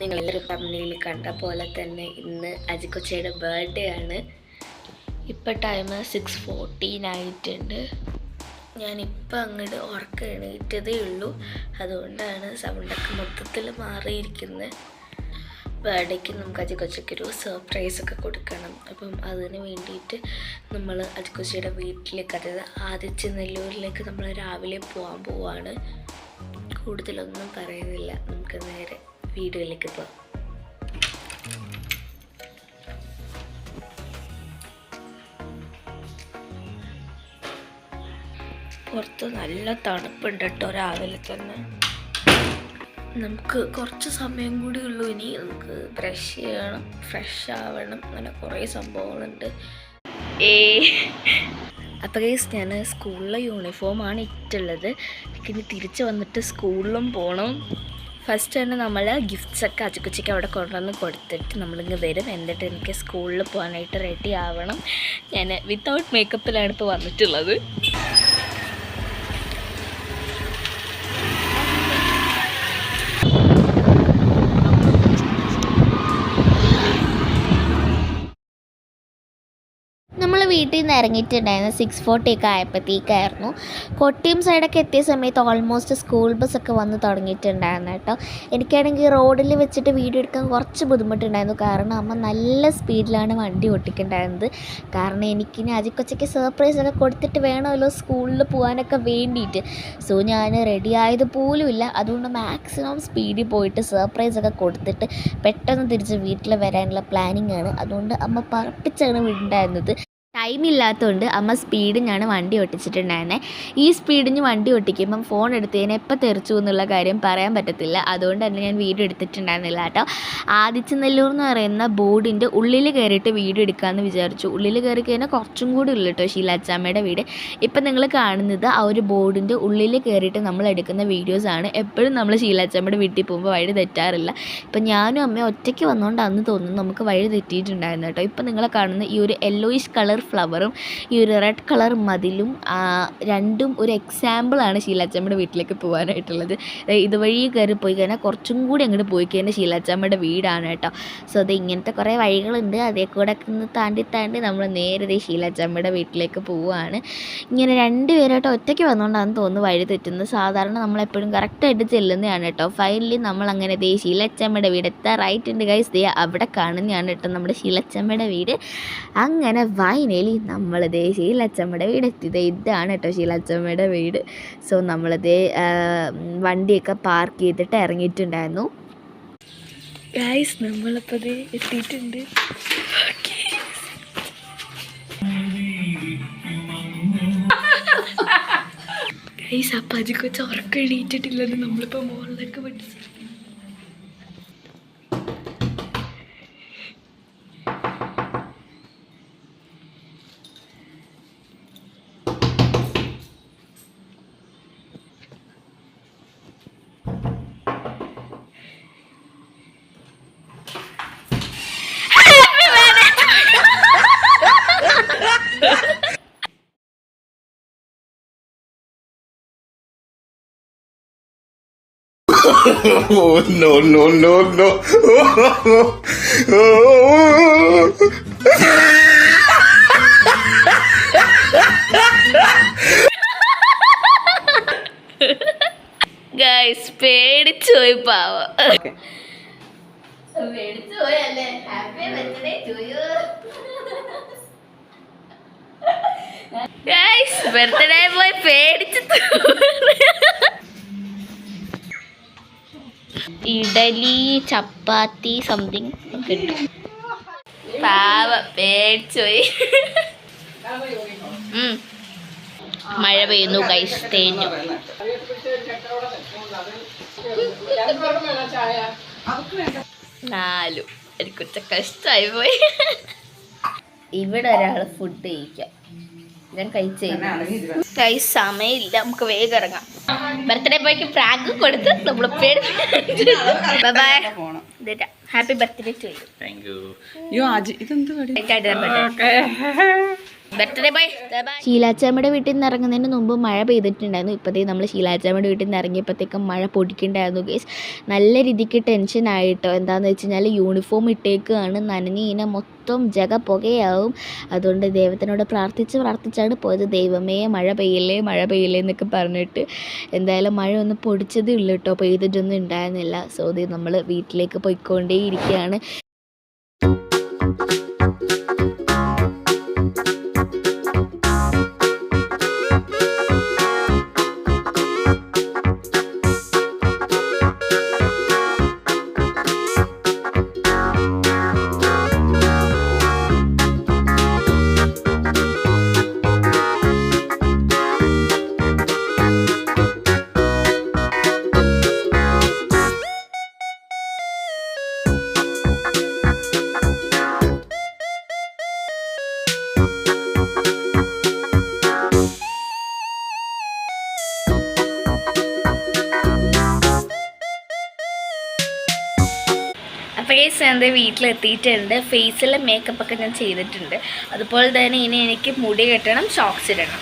നിങ്ങളെല്ലാവരും തമ്മിൽ കണ്ട പോലെ തന്നെ ഇന്ന് അജിക്കൊച്ചയുടെ ബർത്ത്ഡേ ആണ്. ഇപ്പം ടൈം 6:14 ആയിട്ടുണ്ട്. ഞാനിപ്പോൾ അങ്ങോട്ട് ഉറക്കം എണീറ്റതേ ഉള്ളൂ. അതുകൊണ്ടാണ് സൗണ്ടൊക്കെ മൊത്തത്തിൽ മാറിയിരിക്കുന്നത്. ബർത്ത്ഡേക്ക് നമുക്ക് അജിക്കൊച്ചയ്ക്കൊരു സർപ്രൈസൊക്കെ കൊടുക്കണം. അപ്പം അതിന് വേണ്ടിയിട്ട് നമ്മൾ അജിക്കൊച്ചയുടെ വീട്ടിലേക്ക്, അതായത് ആദിത്യനെല്ലൂരിലേക്ക് നമ്മൾ രാവിലെ പോകാൻ പോവാണ്. കൂടുതലൊന്നും പറയുന്നില്ല, നമുക്ക് നേരെ വീഡിയോയിലേക്ക് പോകാം. പുറത്ത് നല്ല തണുപ്പുണ്ട് കേട്ടോ രാവിലെ തന്നെ. നമുക്ക് കുറച്ച് സമയം കൂടി ഉള്ളൂ ഇനി. നമുക്ക് ബ്രഷ് ചെയ്യണം, ഫ്രഷ് ആവണം, അങ്ങനെ കുറേ സംഭവങ്ങളുണ്ട്. അപ്പോൾ ഗൈസ്, ഞാൻ സ്കൂളിലെ യൂണിഫോമാണ് ഇട്ടുള്ളത്. ഇനി തിരിച്ച് വന്നിട്ട് സ്കൂളിലും പോകണം. ഫസ്റ്റ് തന്നെ നമ്മൾ ഗിഫ്റ്റ്സൊക്കെ അജിക്കൊച്ചയ്ക്ക് അവിടെ കൊണ്ടുവന്ന് കൊടുത്തിട്ട് നമ്മളിങ്ങ് വരും. എന്നിട്ട് എനിക്ക് സ്കൂളിൽ പോകാനായിട്ട് റെഡി ആവണം. ഞാൻ വിത്തൗട്ട് മേക്കപ്പിലാണ് ഇപ്പോൾ വന്നിട്ടുള്ളത്. വീട്ടിൽ നിന്ന് ഇറങ്ങിയിട്ടുണ്ടായിരുന്നു 6:40 ഒക്കെ ആയപ്പോഴത്തേക്കായിരുന്നു. കൊട്ടിയം സൈഡൊക്കെ എത്തിയ സമയത്ത് ഓൾമോസ്റ്റ് സ്കൂൾ ബസ്സൊക്കെ വന്ന് തുടങ്ങിയിട്ടുണ്ടായിരുന്നു കേട്ടോ. എനിക്കാണെങ്കിൽ റോഡിൽ വെച്ചിട്ട് വീഡിയോ എടുക്കാൻ കുറച്ച് ബുദ്ധിമുട്ടുണ്ടായിരുന്നു. കാരണം അമ്മ നല്ല സ്പീഡിലാണ് വണ്ടി ഓട്ടിക്കുന്നുണ്ടായിരുന്നത്. കാരണം എനിക്കിനി അജിക്കൊച്ചയ്ക്ക് സർപ്രൈസൊക്കെ കൊടുത്തിട്ട് വേണമല്ലോ സ്കൂളിൽ പോകാനൊക്കെ വേണ്ടിയിട്ട്. സോ ഞാൻ റെഡി ആയത് പോലുമില്ല. അതുകൊണ്ട് മാക്സിമം സ്പീഡിൽ പോയിട്ട് സർപ്രൈസൊക്കെ കൊടുത്തിട്ട് പെട്ടെന്ന് തിരിച്ച് വീട്ടിൽ വരാനുള്ള പ്ലാനിങ് ആണ്. അതുകൊണ്ട് അമ്മ പറപ്പിച്ചാണ് വിടുണ്ടായിരുന്നത്. ടൈമില്ലാത്തതുകൊണ്ട് അമ്മ സ്പീഡിനാണ് വണ്ടി ഓട്ടിച്ചിട്ടുണ്ടായിരുന്നത്. ഈ സ്പീഡിന് വണ്ടി ഓട്ടിക്കുമ്പം ഫോൺ എടുത്തതിന് എപ്പോൾ തെറിച്ചു എന്നുള്ള കാര്യം പറയാൻ പറ്റത്തില്ല. അതുകൊണ്ട് തന്നെ ഞാൻ വീഡിയോ എടുത്തിട്ടുണ്ടായിരുന്നില്ല കേട്ടോ. ആദിത്യനെല്ലൂർ എന്ന് പറയുന്ന ബോർഡിൻ്റെ ഉള്ളിൽ കയറിയിട്ട് വീഡിയോ എടുക്കാമെന്ന് വിചാരിച്ചു. ഉള്ളിൽ കയറി കഴിഞ്ഞാൽ കുറച്ചും കൂടി ഉള്ളു കേട്ടോ ഷീലാച്ചാമ്മയുടെ വീട്. ഇപ്പം നിങ്ങൾ കാണുന്നത് ആ ഒരു ബോർഡിൻ്റെ ഉള്ളിൽ കയറിയിട്ട് നമ്മൾ എടുക്കുന്ന വീഡിയോസാണ്. എപ്പോഴും നമ്മൾ ഷീലാച്ചാമ്മയുടെ വീട്ടിൽ പോകുമ്പോൾ വഴി തെറ്റാറില്ല. ഇപ്പം ഞാനും അമ്മയും ഒറ്റയ്ക്ക് വന്നുകൊണ്ടാണെന്ന് തോന്നുന്നു നമുക്ക് വഴി തെറ്റിയിട്ടുണ്ടായിരുന്നു കേട്ടോ. ഇപ്പം നിങ്ങളെ കാണുന്ന ഈ ഒരു യെല്ലോയിഷ് കളർ ഫ്ലവറും ഈ ഒരു റെഡ് കളർ മതിലും രണ്ടും ഒരു എക്സാമ്പിളാണ് ഷീലാച്ചാമ്മയുടെ വീട്ടിലേക്ക് പോകാനായിട്ടുള്ളത്. ഇതുവഴി കയറി പോയി കഴിഞ്ഞാൽ കുറച്ചും കൂടി അങ്ങോട്ട് പോയി കഴിഞ്ഞാൽ ഷീലാച്ചാമ്മയുടെ വീടാണ് കേട്ടോ. സോ അത് ഇങ്ങനത്തെ കുറേ വഴികളുണ്ട്. അതേ കൂടെ ഒന്ന് താണ്ടി നമ്മൾ നേരെ ഷീലാച്ചാമ്മയുടെ വീട്ടിലേക്ക് പോവുകയാണ്. ഇങ്ങനെ രണ്ടുപേരായിട്ട് ഒറ്റയ്ക്ക് വന്നുകൊണ്ടാണെന്ന് തോന്നുന്നു വഴി തെറ്റുന്നത്. സാധാരണ നമ്മളെപ്പോഴും കറക്റ്റായിട്ട് ചെല്ലുന്നതാണ് കേട്ടോ. ഫൈനലി നമ്മളങ്ങനെ ഷീലാച്ചാമ്മയുടെ വീട് എത്താറായിട്ടുണ്ട് ഗൈസ്. അവിടെ കാണുന്നതാണ് കേട്ടോ നമ്മുടെ ഷീലാച്ചാമ്മയുടെ വീട്. അങ്ങനെ നമ്മളത് ഷീലാച്ചമ്മയുടെ വീട് എത്തിയത്. ഇതാണ് കേട്ടോ ഷീലാച്ചമ്മയുടെ വീട്. സോ നമ്മളത് വണ്ടിയൊക്കെ പാർക്ക് ചെയ്തിട്ട് ഇറങ്ങിയിട്ടുണ്ടായിരുന്നു. ഗൈസ്, നമ്മളിപ്പോൾ അത് എത്തിയിട്ടുണ്ട്. ഗൈസ്, അപ്പം അജിക്കൊച്ച് ഉറക്കം എണീറ്റിട്ടില്ലത് നമ്മളിപ്പോൾ മുകളിലൊക്കെ പഠിച്ചു. Oh, no. ഗൈസ്, പേടിച്ചു പോയി പാവം. പേടിച്ചു പോയല്ലേ. Happy birthday to you. Guys, birthday പോയി പേടിച്ചു. ഇഡലി, ചപ്പാത്തി സംതിങ് ഒക്കെ ഉണ്ട്. പാവ പേടിച്ചു പോയി. മഴ പെയ്യുന്നു ഗൈസ്, തേഞ്ഞു. നാലും എനിക്കൊച്ച കഷ്ടമായി പോയി. ഇവിടെ ഒരാൾ ഫുഡ് കഴിക്കാം. ഞാൻ കഴിച്ചു. സമയമില്ല, നമുക്ക് വേഗം ഇറങ്ങാം. ബർത്ത്ഡേ ബോയ്ക്ക് പ്രാങ്ക് കൊടുത്ത് നമ്മൾ ഹാപ്പി ബർത്ത്ഡേ ടു യു. ഷീലാച്ചാമ്മയുടെ വീട്ടിൽ നിന്ന് ഇറങ്ങുന്നതിന് മുമ്പ് മഴ പെയ്തിട്ടുണ്ടായിരുന്നു. ഇപ്പോഴത്തേ നമ്മൾ ഷീലാച്ചാമ്മയുടെ വീട്ടിൽ നിന്ന് ഇറങ്ങിയപ്പോഴത്തേക്കും മഴ പൊടിക്കുന്നുണ്ടായിരുന്നു ഗൈസ്. നല്ല രീതിക്ക് ടെൻഷനായിട്ടോ. എന്താണെന്ന് വെച്ച് കഴിഞ്ഞാൽ യൂണിഫോം ഇട്ടേക്കാണ്, നനഞ്ഞ് ഇങ്ങനെ മൊത്തം ജഗ പുകയാവും. അതുകൊണ്ട് ദൈവത്തിനോട് പ്രാർത്ഥിച്ചാണ് പോയത്. ദൈവമേ മഴ പെയ്യല്ലേ എന്നൊക്കെ പറഞ്ഞിട്ട്. എന്തായാലും മഴ ഒന്ന് പൊടിച്ചതേ ഉള്ളൂ കേട്ടോ, പെയ്തിട്ടൊന്നും ഉണ്ടായിരുന്നില്ല. സോ നമ്മൾ വീട്ടിലേക്ക് പോയിക്കൊണ്ടേയിരിക്കുകയാണ്. ഫേസ് എൻ്റെ വീട്ടിലെത്തിയിട്ടുണ്ട്. ഫേസിലെ മേക്കപ്പൊക്കെ ഞാൻ ചെയ്തിട്ടുണ്ട്. അതുപോലെ തന്നെ ഇനി എനിക്ക് മുടി കെട്ടണം, ഷോക്സ് ഇടണം.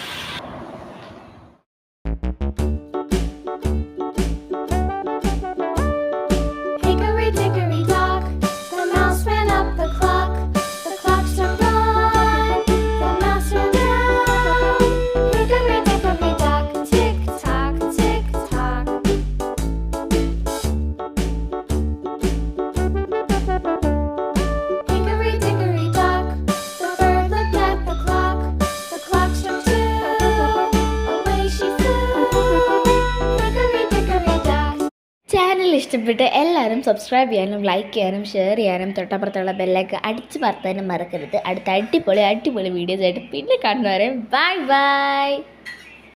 ചാനൽ ഇഷ്ടപ്പെട്ട് എല്ലാവരും സബ്സ്ക്രൈബ് ചെയ്യാനും ലൈക്ക് ചെയ്യാനും ഷെയർ ചെയ്യാനും തൊട്ടപ്പുറത്തുള്ള ബെല്ലൊക്കെ അടിച്ച് പറത്താനും മറക്കരുത്. അടുത്ത അടിപൊളി വീഡിയോസ് ആയിട്ട് പിന്നെ കാണുന്നവരെ ബൈ.